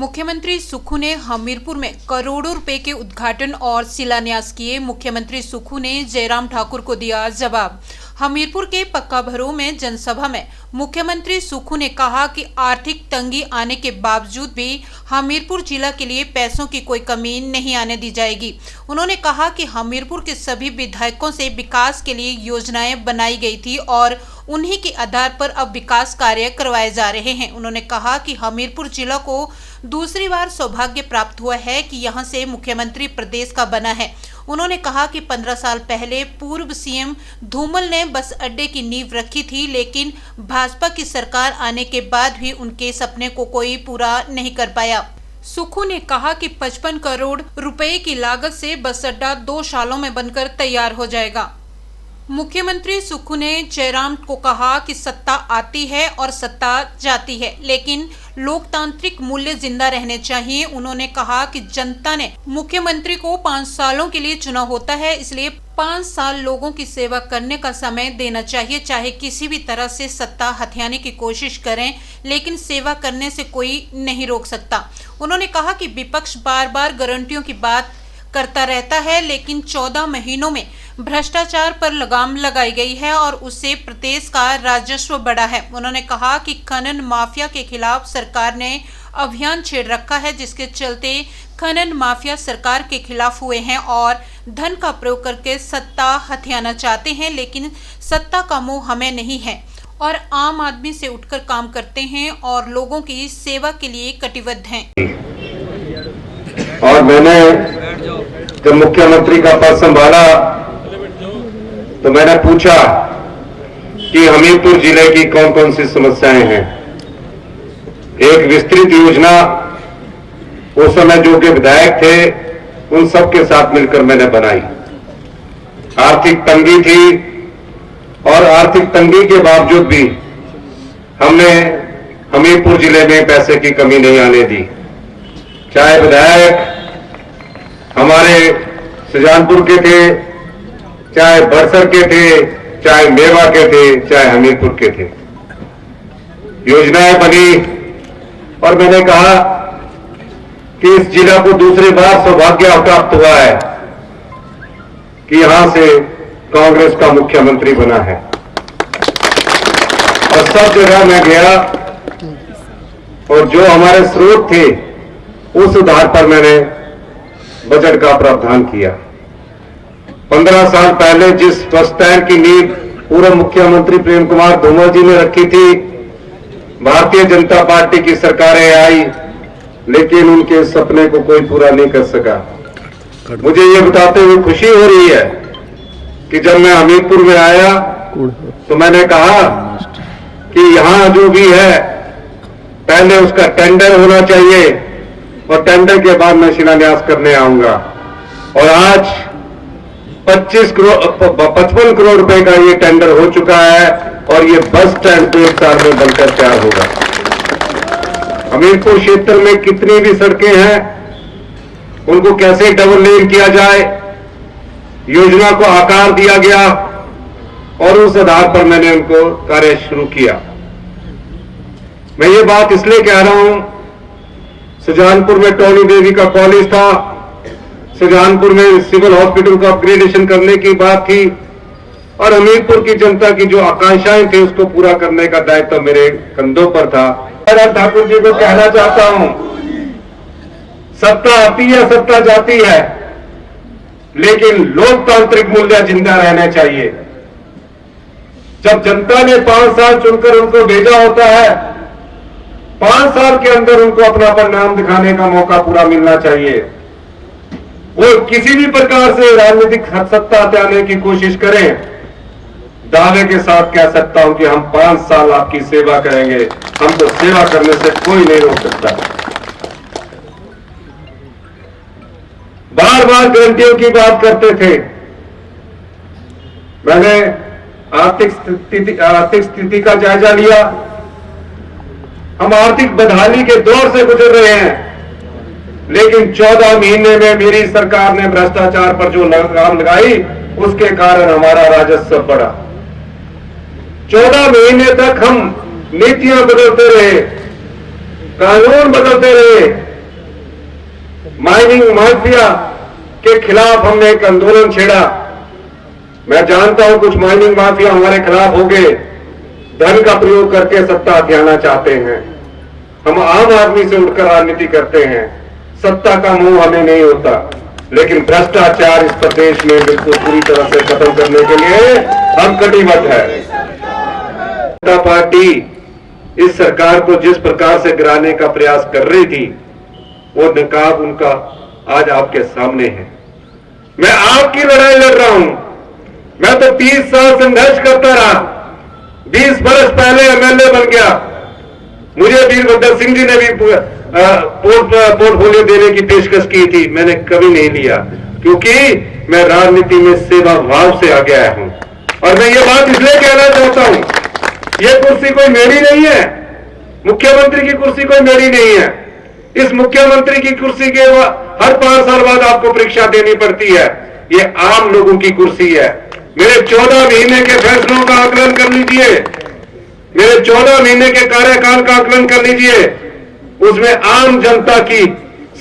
मुख्यमंत्री सुक्खू ने हमीरपुर में करोड़ों रुपए के उद्घाटन और शिलान्यास किए। मुख्यमंत्री सुक्खू ने जयराम ठाकुर को दिया जवाब। हमीरपुर के पक्का भरो में जनसभा में मुख्यमंत्री सुक्खू ने कहा कि आर्थिक तंगी आने के बावजूद भी हमीरपुर जिला के लिए पैसों की कोई कमी नहीं आने दी जाएगी। उन्होंने कहा कि हमीरपुर के सभी विधायकों से विकास के लिए योजनाएं बनाई गई थी और उन्हीं के आधार पर अब विकास कार्य करवाए जा रहे हैं। उन्होंने कहा कि हमीरपुर जिला को दूसरी बार सौभाग्य प्राप्त हुआ है कि यहां से मुख्यमंत्री प्रदेश का बना है। उन्होंने कहा कि 15 साल पहले पूर्व सीएम धूमल ने बस अड्डे की नींव रखी थी, लेकिन भाजपा की सरकार आने के बाद भी उनके सपने को कोई पूरा नहीं कर पाया। सुक्खू ने कहा कि 55 करोड़ रुपए की लागत से बस अड्डा 2 सालों में बनकर तैयार हो जाएगा। मुख्यमंत्री सुक्खू ने जयराम को कहा कि सत्ता आती है और सत्ता जाती है, लेकिन लोकतांत्रिक मूल्य जिंदा रहने चाहिए। उन्होंने कहा कि जनता ने मुख्यमंत्री को 5 सालों के लिए चुना होता है, इसलिए 5 साल लोगों की सेवा करने का समय देना चाहिए। चाहे किसी भी तरह से सत्ता हथियाने की कोशिश करें, लेकिन सेवा करने से कोई नहीं रोक सकता। उन्होंने कहा कि विपक्ष बार बार गारंटियों की बात करता रहता है, लेकिन 14 महीनों में भ्रष्टाचार पर लगाम लगाई गई है और उससे प्रदेश का राजस्व बढ़ा है। उन्होंने कहा कि खनन माफिया के खिलाफ सरकार ने अभियान छेड़ रखा है, जिसके चलते खनन माफिया सरकार के खिलाफ हुए हैं और धन का प्रयोग करके सत्ता हथियाना चाहते हैं, लेकिन सत्ता का मोह हमें नहीं है और आम आदमी से उठकर काम करते हैं और लोगों की सेवा के लिए कटिबद्ध हैं। और मैंने जब मुख्यमंत्री का पद संभाला तो मैंने पूछा कि हमीरपुर जिले की कौन कौन सी समस्याएं हैं। एक विस्तृत योजना उस समय जो के विधायक थे उन सब के साथ मिलकर मैंने बनाई। आर्थिक तंगी थी और आर्थिक तंगी के बावजूद भी हमने हमीरपुर जिले में पैसे की कमी नहीं आने दी। चाहे विधायक हमारे सुजानपुर के थे, चाहे बरसर के थे, चाहे मेवा के थे, चाहे हमीरपुर के थे, योजनाएं बनी और मैंने कहा कि इस जिला को दूसरी बार सौभाग्य प्राप्त हुआ है कि यहां से कांग्रेस का मुख्यमंत्री बना है। और सब जगह मैं गया और जो हमारे स्रोत थे उस आधार पर मैंने बजट का प्रावधान किया। 15 साल पहले जिस बस स्टैंड की नींव पूर्व मुख्यमंत्री प्रेम कुमार धूमल जी ने रखी थी, भारतीय जनता पार्टी की सरकारें आई, लेकिन उनके सपने को कोई पूरा नहीं कर सका। मुझे ये बताते हुए खुशी हो रही है कि जब मैं हमीरपुर में आया तो मैंने कहा कि यहां जो भी है पहले उसका टेंडर होना चाहिए और टेंडर के बाद मैं शिलान्यास करने आऊंगा। और आज 55 करोड़ रुपए का ये टेंडर हो चुका है और ये बस स्टैंड 1 साल में बनकर तैयार होगा। हमीरपुर क्षेत्र में कितनी भी सड़कें हैं उनको कैसे डबल लेन किया जाए, योजना को आकार दिया गया और उस आधार पर मैंने उनको कार्य शुरू किया। मैं ये बात इसलिए कह रहा हूं, सुजानपुर में टोनी देवी का कॉलेज था, सुजानपुर में सिविल हॉस्पिटल का अपग्रेडेशन करने की बात थी और हमीरपुर की जनता की जो आकांक्षाएं थी उसको पूरा करने का दायित्व मेरे कंधों पर था। ठाकुर जी को कहना चाहता हूं, सत्ता आती है सत्ता जाती है, लेकिन लोकतांत्रिक मूल्य जिंदा रहने चाहिए। जब जनता ने 5 साल चुनकर उनको भेजा होता है, 5 साल के अंदर उनको अपना परिणाम दिखाने का मौका पूरा मिलना चाहिए। वो किसी भी प्रकार से राजनीतिक सत्ता हटाने की कोशिश करें, दावे के साथ कह सकता हूं कि हम 5 साल आपकी सेवा करेंगे, हमको सेवा करने से कोई नहीं रोक सकता। बार बार गारंटियों की बात करते थे। मैंने आर्थिक स्थिति का जायजा लिया। हम आर्थिक बदहाली के दौर से गुजर रहे हैं, लेकिन 14 महीने में मेरी सरकार ने भ्रष्टाचार पर जो लगाम लगाई उसके कारण हमारा राजस्व बढ़ा। 14 महीने तक हम नीतियां बदलते रहे, कानून बदलते रहे, माइनिंग माफिया के खिलाफ हमने एक आंदोलन छेड़ा। मैं जानता हूं कुछ माइनिंग माफिया हमारे खिलाफ हो गए, धन का प्रयोग करके सत्ता हथियाना चाहते हैं। हम आम आदमी से उठकर राजनीति करते हैं, सत्ता का मोह हमें नहीं होता, लेकिन भ्रष्टाचार इस प्रदेश में बिल्कुल पूरी तरह से खत्म करने के लिए हम कटिबद्ध है। जनता पार्टी इस सरकार को जिस प्रकार से गिराने का प्रयास कर रही थी, वो नकाब उनका आज आपके सामने है। मैं आपकी लड़ाई लड़ रहा हूं। मैं तो 30 साल संघर्ष करता रहा, 20 वर्ष पहले एमएलए बन गया। मुझे वीरभद्र सिंह जी ने भी पोर्टफोलियो देने की पेशकश की थी, मैंने कभी नहीं लिया, क्योंकि मैं राजनीति में सेवा भाव से आगे आया हूं। और मैं ये बात इसलिए कहना चाहता हूं, ये कुर्सी कोई मेरी नहीं है, मुख्यमंत्री की कुर्सी कोई मेरी नहीं है। इस मुख्यमंत्री की कुर्सी के हर 5 साल बाद आपको परीक्षा देनी पड़ती है। ये आम लोगों की कुर्सी है। मेरे 14 महीने के फैसलों का आकलन कर लीजिए, मेरे 14 महीने के कार्यकाल का आकलन कर लीजिए। उसमें आम जनता की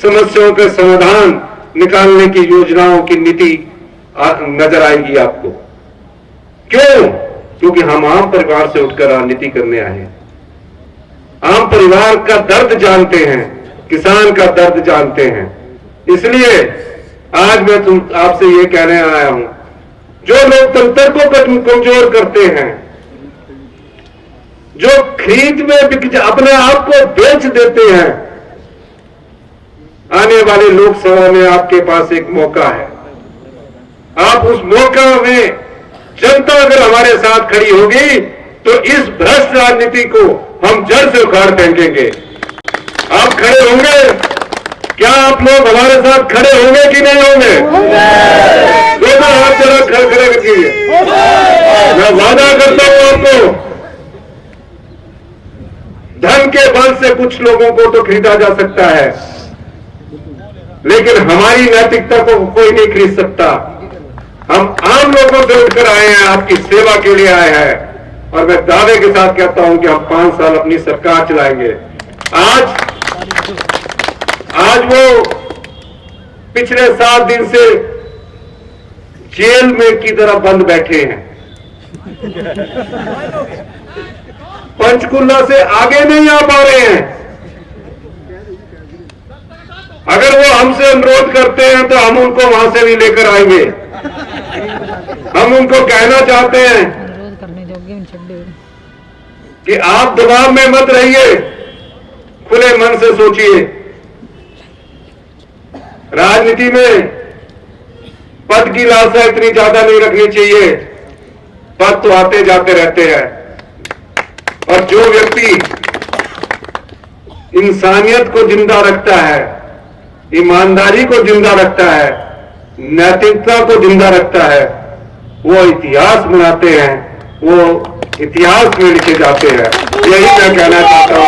समस्याओं के समाधान निकालने की योजनाओं की नीति नजर आएगी आपको। क्यों? क्योंकि हम आम परिवार से उठकर राजनीति करने आए हैं। आम परिवार का दर्द जानते हैं, किसान का दर्द जानते हैं। इसलिए आज मैं आपसे ये कहने आया हूं, जो लोकतंत्र को कमजोर करते हैं, जो खरीद में अपने आप को बेच देते हैं, आने वाले लोकसभा में आपके पास एक मौका है। आप उस मौका में जनता अगर हमारे साथ खड़ी होगी तो इस भ्रष्ट राजनीति को हम जड़ से उखाड़ फेंकेंगे। आप खड़े होंगे? क्या आप लोग हमारे साथ खड़े होंगे कि नहीं होंगे? दोनों हाथ जरा खड़े रखिए। मैं वादा करता हूं आपको, धन के बल से कुछ लोगों को तो खरीदा जा सकता है, लेकिन हमारी नैतिकता को कोई नहीं खरीद सकता। हम आम लोगों से उठकर आए हैं, आपकी सेवा के लिए आए हैं, और मैं दावे के साथ कहता हूं कि हम 5 साल अपनी सरकार चलाएंगे। आज वो पिछले 7 दिन से जेल में की तरह बंद बैठे हैं, पंचकुला से आगे नहीं आ पा रहे हैं। अगर वो हमसे अनुरोध करते हैं तो हम उनको वहां से भी लेकर आएंगे। हम उनको कहना चाहते हैं कि आप दबाव में मत रहिए, खुले मन से सोचिए। राजनीति में पद की लालसा इतनी ज्यादा नहीं रखनी चाहिए। पद तो आते जाते रहते हैं, और जो व्यक्ति इंसानियत को जिंदा रखता है, ईमानदारी को जिंदा रखता है, नैतिकता को जिंदा रखता है, वो इतिहास बनाते हैं, वो इतिहास में लिखे जाते हैं। यही मैं कहना चाहता हूं।